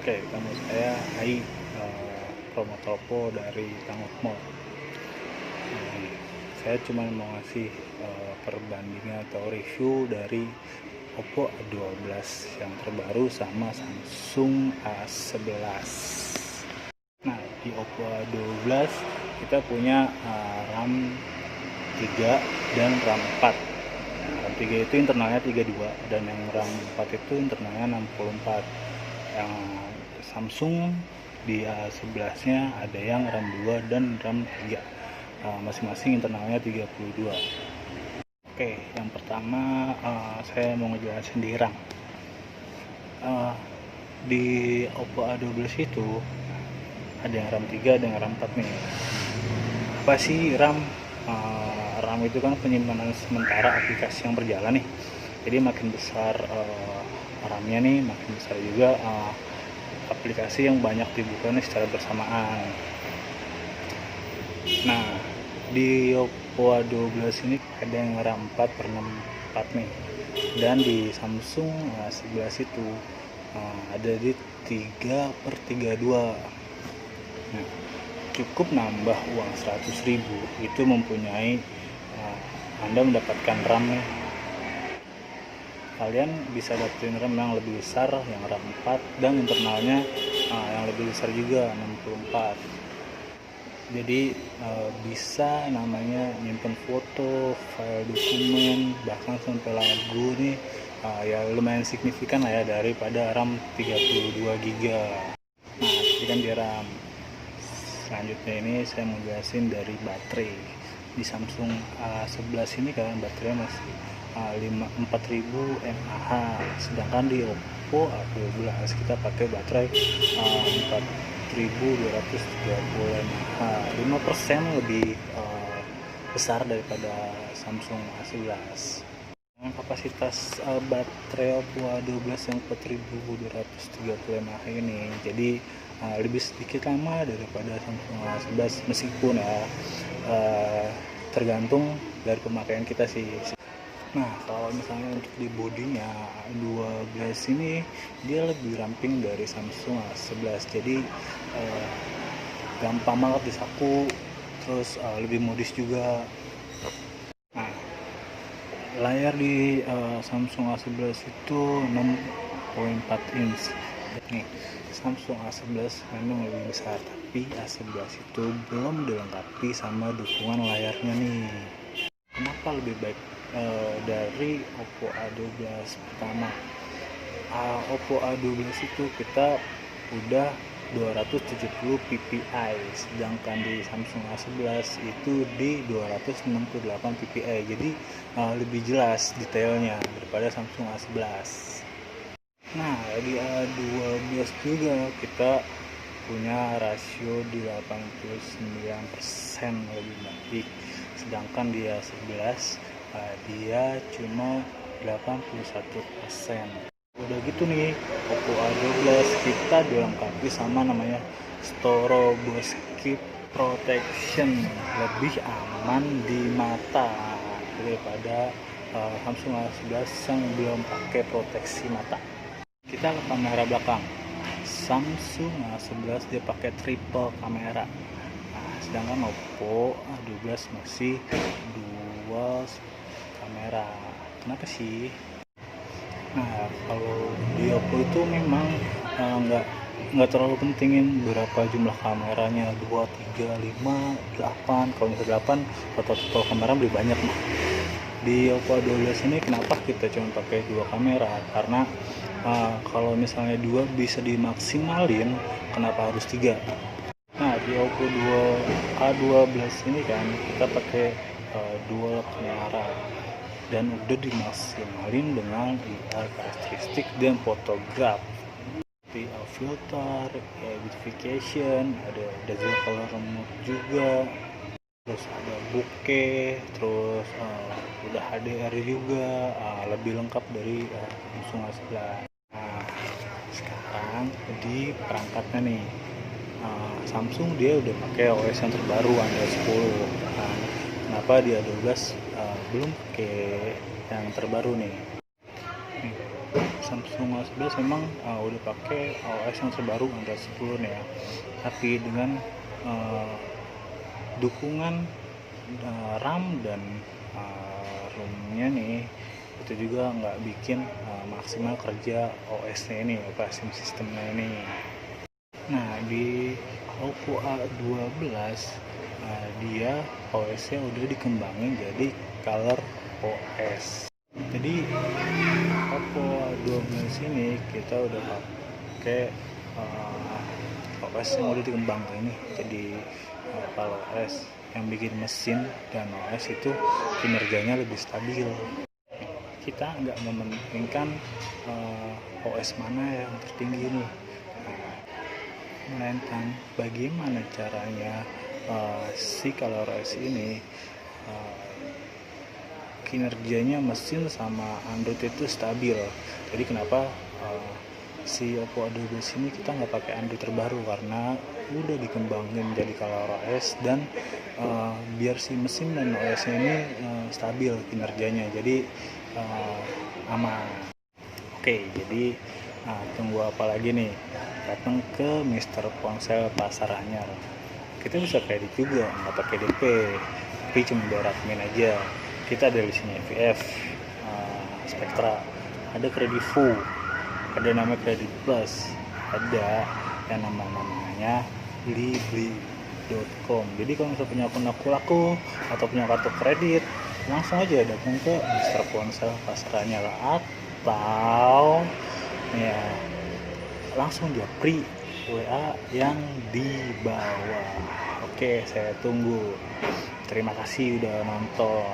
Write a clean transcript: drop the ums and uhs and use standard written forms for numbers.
Oke, kamu saya Hai, promotor Oppo dari Tangguh Mall. Saya cuma mau ngasih perbandingan atau review dari Oppo A12 yang terbaru sama Samsung A11. Nah, di Oppo A12 kita punya RAM 3 dan RAM 4. RAM 3 itu internalnya 32 dan yang RAM 4 itu internalnya 64. Yang Samsung di A11-nya ada yang RAM 2 dan RAM 3, masing-masing internalnya 32. Oke, yang pertama saya mau ngejelasin di RAM. Di Oppo A12 itu ada yang RAM 3 ada yang RAM 4 nih. Apa sih RAM? RAM itu kan penyimpanan sementara aplikasi yang berjalan nih. Jadi makin besar RAM-nya nih, makin besar juga aplikasi yang banyak dibuka nih secara bersamaan. Nah, di Oppo A12 ini ada yang RAM 4/64 nih, dan di Samsung A11 itu ada di 3/32. Nah, cukup nambah uang 100.000 itu mempunyai Anda mendapatkan RAM nih. Kalian bisa dapetin RAM yang lebih besar, yang RAM 4 dan internalnya yang lebih besar juga 64. Jadi bisa namanya nyimpen foto, file dokumen, bahkan sampai lagu nih, ya lumayan signifikan lah ya daripada RAM 32 GB. Nah, ini kan di RAM. Selanjutnya ini saya mau jelasin dari baterai. Di Samsung A11 ini kan baterainya masih 4000 mAh, sedangkan di Oppo A12 kita pakai baterai 4230 mAh, 5% lebih besar daripada Samsung A11. Dengan kapasitas baterai Oppo A12 yang 4230 mAh ini, jadi lebih sedikit lama daripada Samsung A11, meskipun ya tergantung dari pemakaian kita sih. Nah, kalau misalnya untuk di bodinya A12 ini dia lebih ramping dari Samsung A11, jadi gampang banget disaku, terus lebih modis juga. Nah, layar di Samsung A11 itu 6.4 inch. Nih, Samsung A11 memang lebih besar, tapi A11 itu belum dilengkapi sama dukungan layarnya nih. Kenapa lebih baik dari Oppo A12? Pertama, Oppo A12 itu kita udah 270 ppi, sedangkan di Samsung A11 itu di 268 ppi. Jadi lebih jelas detailnya daripada Samsung A11. Nah, di A12 juga kita punya rasio di 89% lebih baik, sedangkan di A11 dia cuma 81%. Udah gitu nih, Oppo A12 kita dilengkapi sama namanya Stroboscope Protection, lebih aman di mata daripada Samsung A11 yang belum pakai proteksi mata. Kita ke kamera belakang. Samsung A11 dia pakai triple kamera. Nah, sedangkan Oppo A12 masih dual kamera. Kenapa sih? Nah, kalau di Oppo itu memang nggak terlalu pentingin berapa jumlah kameranya, 2, 3, 5, 8. Kalau misalnya 8, total kamera lebih banyak. Nah, di Oppo A12 ini kenapa kita cuma pakai 2 kamera? Karena kalau misalnya 2 bisa dimaksimalin, kenapa harus 3? Nah, di Oppo A12 ini kan kita pakai dual kamera dan udah dimaksimalin dengan karakteristik dan fotograf seperti filter, beautification, ada digital color mode juga, terus ada bokeh, terus udah HDR juga, lebih lengkap dari Samsung A11. Nah, sekarang di perangkatnya nih, Samsung dia udah pakai OS yang terbaru Android 10. Nah, kenapa di A12 belum pakai yang terbaru nih? Samsung A11 memang udah pakai OS yang terbaru Android 10 nih ya, tapi dengan dukungan RAM dan ROM-nya nih itu juga nggak bikin maksimal kerja OS-nya ini, operasi sistemnya ini. Nah, di Oppo A12 dia OS-nya udah dikembangin jadi Color OS. Jadi Oppo A12 ini kita udah pakai OS yang udah dikembangkan ini jadi Color OS yang bikin mesin dan OS itu kinerjanya lebih stabil. Kita nggak mementingkan OS mana yang tertinggi nih, melainkan bagaimana caranya si Color OS ini kinerjanya mesin sama Android itu stabil. Jadi kenapa si Oppo A12 ini kita nggak pakai Android terbaru, karena udah dikembangin jadi Color OS dan biar si mesin dan OS-nya ini stabil kinerjanya, jadi aman. Oke, jadi tunggu apa lagi nih, datang ke Mister Ponsel Pasar Anyar. Kita bisa kredit juga, nggak pakai DP, tapi cuma bayar admin aja. Kita ada di sini FVF, Spectra, ada kredit full, ada namanya kredit plus, ada yang namanya beli.com. Jadi kalau misalnya punya akun laku atau punya kartu kredit, langsung aja datang ke Mister Ponsel Pasar Anyar, atau ya langsung japri WA yang di bawah. Oke, saya tunggu. Terima kasih udah nonton.